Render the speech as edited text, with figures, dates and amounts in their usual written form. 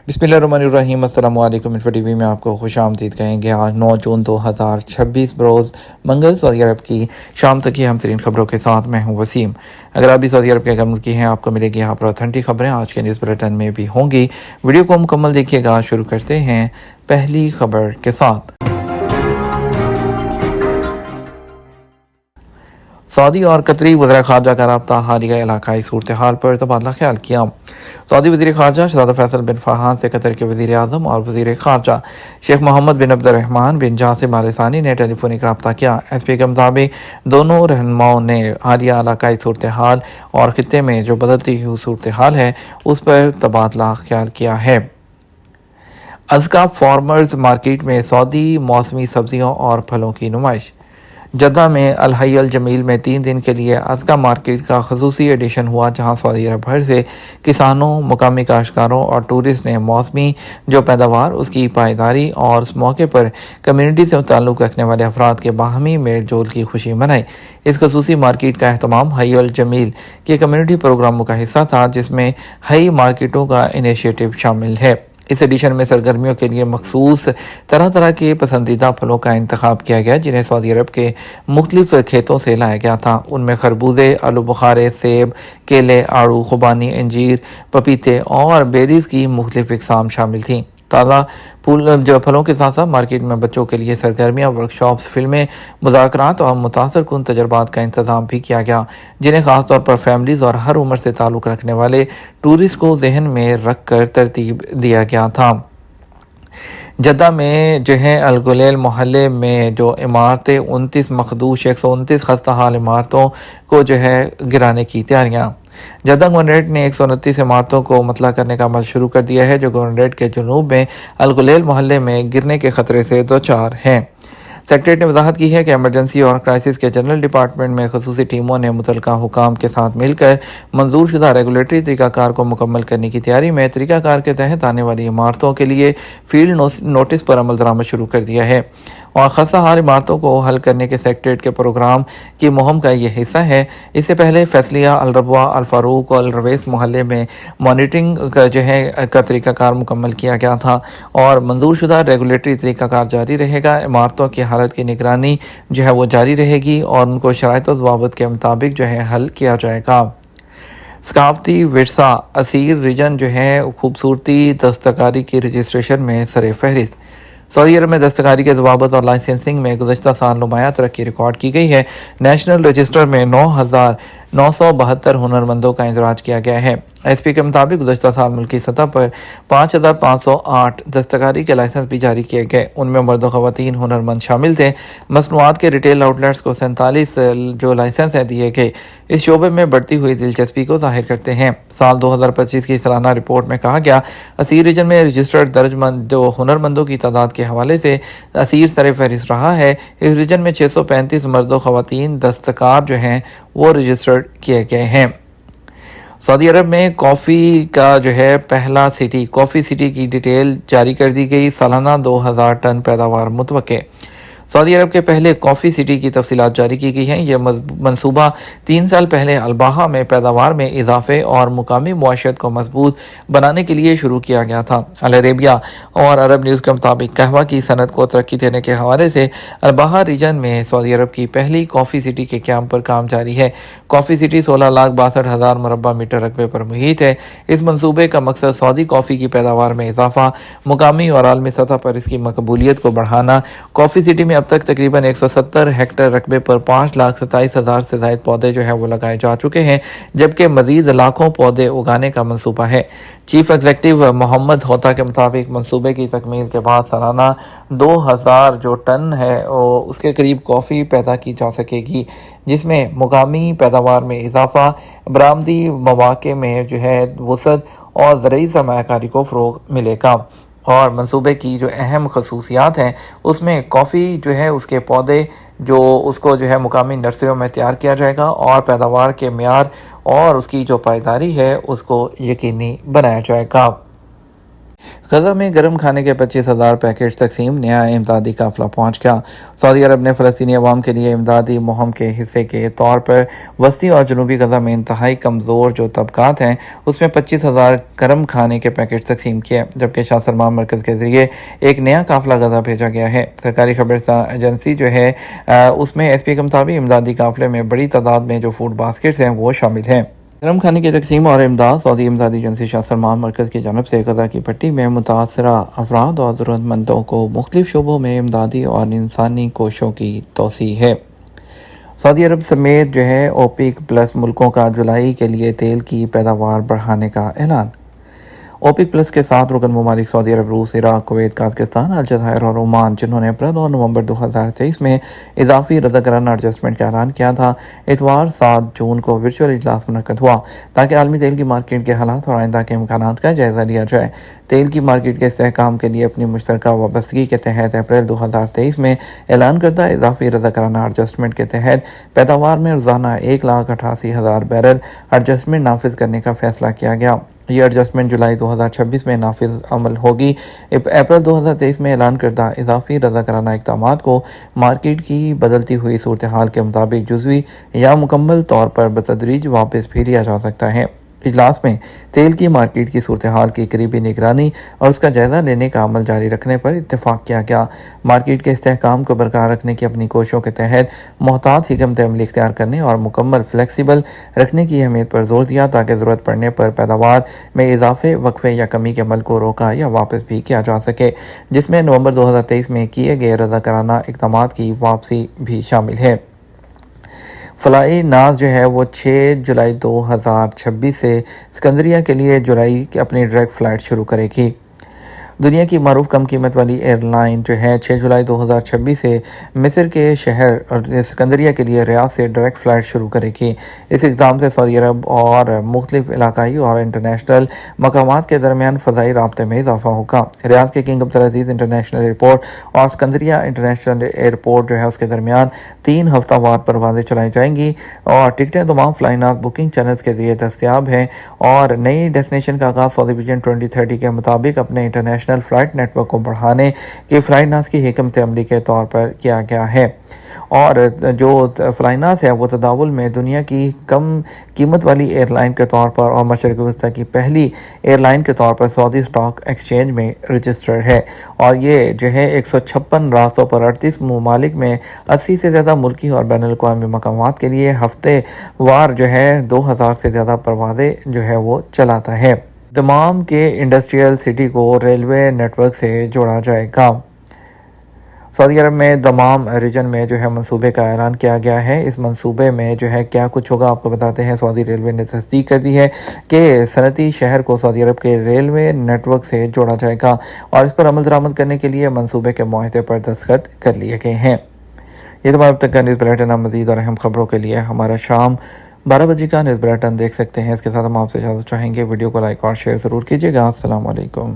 बिस्मिल्लाहिर्रहमानिर्रहीम। अस्सलाम वालेकुम। इन्फो टीवी में आपको खुश आमदीद कहेंगे। आज 9 जून 2026 बरोज़ मंगल सऊदी अरब की शाम तक की हम तरीन खबरों के साथ मैं हूँ वसीम। अगर आप भी सऊदी अरब के मुल्क की हैं, आपको मिलेगी यहाँ पर ऑथेंटिक खबरें आज के न्यूज़ बुलेटिन में भी होंगी। वीडियो को मुकम्मल देखिएगा। शुरू करते हैं पहली खबर के साथ। सऊदी और कतरी वज़ीर ख़ारजा का रब्ता हालिया इलाकाई सूरत हाल पर तबादला ख्याल किया। सऊदी वज़ीर ख़ारजा शहज़ादा फैसल बिन फ़हाद से कतर के वज़ीर आज़म और वज़ीर ख़ारजा शेख मोहम्मद बिन अब्दुर्रहमान बिन जासिम आल सानी ने टेलीफोनिक रब्ता किया। एसपी के मुताबिक दोनों रहनुमाओं ने हालिया इलाकाई सूरत हाल और खित्ते में जो बदलती हुई सूरत हाल है उस पर तबादला ख्याल किया है। अज़का फार्मर्स मार्केट में सऊदी मौसमी सब्जियों और फलों की नुमाइश। जद्दा में अल हय अल जमील में 3 दिन के लिए अज़का मार्केट का ख़ुसूसी एडिशन हुआ, जहां सऊदी अरब भर से किसानों, मुकामी काश्तकारों और टूरिस्ट ने मौसमी जो पैदावार, उसकी पायदारी और उस मौके पर कम्युनिटी से ताल्लुक़ रखने वाले अफराद के बाहमी मेल जोल की खुशी मनाई। इस खसूसी मार्केट का अहतमाम हय अल जमील के कम्युनिटी प्रोग्रामों का हिस्सा था, जिसमें हई मार्केटों का इनिशिएटिव शामिल है। इस एडिशन में सरगर्मियों के लिए मखसूस तरह तरह के पसंदीदा फलों का इंतखाब किया गया, जिन्हें सऊदी अरब के मुख्तलिफ खेतों से लाया गया था। उनमें खरबूजे, आलू बुखारे, सेब, केले, आड़ू, खुबानी, अंजीर, पपीते और बेरीज की मुख्तलिफ इकसाम शामिल थीं। ताज़ा फलों के साथ साथ मार्केट में बच्चों के लिए सरगर्मियाँ, वर्कशॉप्स, फिल्में, मुज़ाकरात और मुतासर कुन तजर्बात का इंतज़ाम भी किया गया, जिन्हें ख़ासतौर पर फैमिलीज़ और हर उम्र से ताल्लुक़ रखने वाले टूरिस्ट को जहन में रख कर तरतीब दिया गया था। जद्दा में जो है अल गुलैल मोहल्ले में जो इमारतें 29 मखदूश 129 खस्ता हाल इमारतों को जो है गिराने की तैयारियाँ। जद्दा गवर्नरेट ने 129 इमारतों को मतला करने का अमल शुरू कर दिया है, जो गवर्नरेट के जुनूब में अल गुलैल मोहल्ले में गिरने के खतरे से दो चार हैं। सेक्रेटरी ने वजाहत की है कि एमरजेंसी और क्राइसिस के जनरल डिपार्टमेंट में खसूसी टीमों ने मुतलका हुकाम के साथ मिलकर मंजूर शुदा रेगुलेटरी तरीक़ाकार को मुकम्मल करने की तैयारी में तरीक़ाकार के तहत आने वाली इमारतों के लिए फील्ड नोटिस पर अमल दरामद शुरू कर दिया है और खस्ता हाल इमारतों को हल करने के सेक्रेटरीट के प्रोग्राम की मुहिम का यह हिस्सा है। इससे पहले फैसलिया, अल रबवा, अल फारूक और अल रवेस मोहल्ले में मॉनिटरिंग का जो है का तरीक़ाकार मुकम्मल किया गया था और मंजूर शुदा रेगुलेटरी तरीक़ाकार जारी रहेगा। इमारतों की हालत की निगरानी जो है वो जारी रहेगी और उनको शराइत और ज़वाबित के मुताबिक जो है हल किया जाएगा। सकाफती विरसा असीर रीजन जो है खूबसूरती दस्तकारी की रजिस्ट्रेशन में सरे फहरिस्त। सऊदी अरब में दस्तकारी के ज़वाबित और लाइसेंसिंग में गुज़श्ता साल नुमायां तरक्की रिकॉर्ड की गई है। नेशनल रजिस्टर में 9,972 हुनरमंदों का इंदराज किया गया है। एसपी के मुताबिक गुज़श्ता साल मुल्की सतह पर 5,508 दस्तकारी के लाइसेंस भी जारी किए गए। उनमें मर्द व ख़वातीन हुनरमंद शामिल थे। मसनूआत के रिटेल आउटलेट्स को 47 जो लाइसेंस हैं दिए गए। इस शोबे में बढ़ती हुई दिलचस्पी को जाहिर करते हैं। साल 2025 की सालाना रिपोर्ट में कहा गया, असीर रीजन में रजिस्टर्ड दर्जमंद जो हुनरमंदों की तादाद के हवाले से असीर सर फहरिस्त रहा है। इस रीजन में 635 मर्द व ख़वातीन दस्तकार जो हैं वो रजिस्टर्ड किए गए हैं। सऊदी अरब में कॉफ़ी का जो है पहला सिटी कॉफ़ी सिटी की डिटेल जारी कर दी गई। सालाना 2000 टन पैदावार मुतवक्के। सऊदी अरब के पहले कॉफ़ी सिटी की तफसीलात जारी की गई हैं। यह मनसूबा 3 साल पहले अलबाहा में पैदावार में इजाफे और मुकामी मुआशरत को मजबूत बनाने के लिए शुरू किया गया था। अल अरेबिया और अरब न्यूज़ के मुताबिक कहवा की सनत को तरक्की देने के हवाले से अलबाहा रीजन में सऊदी अरब की पहली कॉफ़ी सिटी के क्याम पर काम जारी है। कॉफ़ी सिटी 16,62,000 मुरबा मीटर रकबे पर मुहित है। इस मनसूबे का मकसद सऊदी कॉफ़ी की पैदावार में इजाफा, मुकामी और आलमी सतह पर इसकी मकबूलियत को बढ़ाना। कॉफ़ी सिटी में अब तक तकरीबन 170 हेक्टेयर रकबे पर 5,27,000 से ज़ायद पौधे जो है वो लगाए जा चुके हैं, जबकि मजीद लाखों पौधे उगाने का मंसूबा है। चीफ एग्जीक्यूटिव मोहम्मद होता के मुताबिक मंसूबे की तकमील के बाद सालाना 2,000 जो टन है उसके करीब कॉफ़ी पैदा की जा सकेगी, जिसमें मुकामी पैदावार में इजाफा, बरामदी मौके में जो है वसअत और ज़रूरी सरमायाकारी को फ़रोग़ मिलेगा। और मंसूबे की जो अहम खसूसियात हैं उसमें कॉफ़ी जो है उसके पौधे जो उसको जो है मुकामी नर्सरियों में तैयार किया जाएगा और पैदावार के मियार और उसकी जो पायदारी है उसको यकीनी बनाया जाएगा। غزہ میں گرم کھانے کے 25,000 پیکٹ تقسیم، نیا امدادی قافلہ پہنچ گیا۔ سعودی عرب نے فلسطینی عوام کے لیے امدادی مہم کے حصے کے طور پر وسطی اور جنوبی غزہ میں انتہائی کمزور جو طبقات ہیں اس میں 25,000 گرم کھانے کے پیکٹ تقسیم کیے، جبکہ شاہ سلمان مرکز کے ذریعے ایک نیا قافلہ غزہ بھیجا گیا ہے۔ سرکاری خبر ایجنسی جو ہے اس میں ایس پی کے مطابق امدادی قافلے میں بڑی تعداد میں جو فوڈ باسکٹس ہیں وہ شامل ہیں۔ گرم کھانے کی تقسیم اور امداد سعودی امدادی ایجنسی شاہ سلمان مرکز کی جانب سے غزہ کی پٹی میں متاثرہ افراد اور ضرورت مندوں کو مختلف شعبوں میں امدادی اور انسانی کوششوں کی توسیع ہے۔ سعودی عرب سمیت جو ہے اوپیک پلس ملکوں کا جولائی کے لیے تیل کی پیداوار بڑھانے کا اعلان۔ اوپیک پلس کے 7 رکن ممالک سعودی عرب، روس، عراق، کویت، قازقستان، الجزائر اور عمان، جنہوں نے اپریل اور نومبر 2023 میں اضافی رضاکارانہ ایڈجسٹمنٹ کا اعلان کیا تھا، اتوار 7 جون کو ورچوئل اجلاس منعقد ہوا تاکہ عالمی تیل کی مارکیٹ کے حالات اور آئندہ کے امکانات کا جائزہ لیا جائے۔ تیل کی مارکیٹ کے استحکام کے لیے اپنی مشترکہ وابستگی کے تحت اپریل 2023 میں اعلان کردہ اضافی رضاکارانہ ایڈجسٹمنٹ کے تحت پیداوار میں روزانہ 1,88,000 بیرل ایڈجسٹمنٹ نافذ کرنے کا فیصلہ کیا گیا۔ یہ ایڈجسٹمنٹ جولائی 2026 میں نافذ عمل ہوگی۔ اپریل 2023 میں اعلان کردہ اضافی رضاکارانہ اقدامات کو مارکیٹ کی بدلتی ہوئی صورتحال کے مطابق جزوی یا مکمل طور پر بتدریج واپس بھی لیا جا سکتا ہے۔ اجلاس میں تیل کی مارکیٹ کی صورتحال کی قریبی نگرانی اور اس کا جائزہ لینے کا عمل جاری رکھنے پر اتفاق کیا گیا۔ مارکیٹ کے استحکام کو برقرار رکھنے کی اپنی کوششوں کے تحت محتاط حکمت عملی اختیار کرنے اور مکمل فلیکسیبل رکھنے کی اہمیت پر زور دیا تاکہ ضرورت پڑنے پر پیداوار میں اضافے، وقفے یا کمی کے عمل کو روکا یا واپس بھی کیا جا سکے، جس میں نومبر 2023 میں کیے گئے رضاکارانہ اقدامات کی واپسی بھی شامل ہے۔ فلائی ناز جو ہے وہ 6 جولائی 2026 سے اسکندریہ کے لیے جولائی کی اپنی ڈائریکٹ فلائٹ شروع کرے گی۔ دنیا کی معروف کم قیمت والی ایئر لائن جو ہے 6 جولائی 2026 سے مصر کے شہر اور اسکندریہ کے لیے ریاض سے ڈائریکٹ فلائٹ شروع کرے گی۔ اس اقدام سے سعودی عرب اور مختلف علاقائی اور انٹرنیشنل مقامات کے درمیان فضائی رابطے میں اضافہ ہوگا۔ ریاض کے کنگ عبدالعزیز انٹرنیشنل ایئرپورٹ اور اسکندریہ انٹرنیشنل ایئرپورٹ جو ہے اس کے درمیان 3 ہفتہ وار پروازیں چلائی جائیں گی اور ٹکٹیں تمام فلائی ناز بکنگ چینلز کے ذریعے دستیاب ہیں۔ اور نئی ڈیسٹینیشن کا آغاز سعودی ویژن 2030 کے مطابق اپنے انٹرنیشنل فلائٹ نیٹ ورک کو بڑھانے کے فلائی ناز کی حکمت عملی کے طور پر کیا گیا ہے۔ اور جو فلائی ناز ہے وہ تداول میں دنیا کی کم قیمت والی ایئر لائن کے طور پر اور مشرق وسطی کی پہلی ایئر لائن کے طور پر سعودی اسٹاک ایکسچینج میں رجسٹرڈ ہے، اور یہ جو ہے 156 راستوں پر 38 ممالک میں 80 سے زیادہ ملکی اور بین الاقوامی مقامات کے لیے ہفتے وار جو ہے 2000 سے زیادہ پروازیں جو ہے وہ چلاتا ہے۔ دمام کے انڈسٹریل سٹی کو ریلوے نیٹ ورک سے جوڑا جائے گا۔ سعودی عرب میں دمام ریجن میں جو ہے منصوبے کا اعلان کیا گیا ہے۔ اس منصوبے میں جو ہے کیا کچھ ہوگا آپ کو بتاتے ہیں۔ سعودی ریلوے نے تصدیق کر دی ہے کہ صنعتی شہر کو سعودی عرب کے ریلوے نیٹ ورک سے جوڑا جائے گا اور اس پر عمل درآمد کرنے کے لیے منصوبے کے معاہدے پر دستخط کر لیے گئے ہیں۔ یہ تمام اب تک کا نیوز بلیٹن۔ مزید اور اہم خبروں کے لیے ہمارا شام 12 بجے کا نیوز بلیٹن دیکھ سکتے ہیں۔ اس کے ساتھ ہم آپ سے اجازت چاہیں گے، ویڈیو کو لائک اور شیئر ضرور کیجیے گا۔ السلام علیکم۔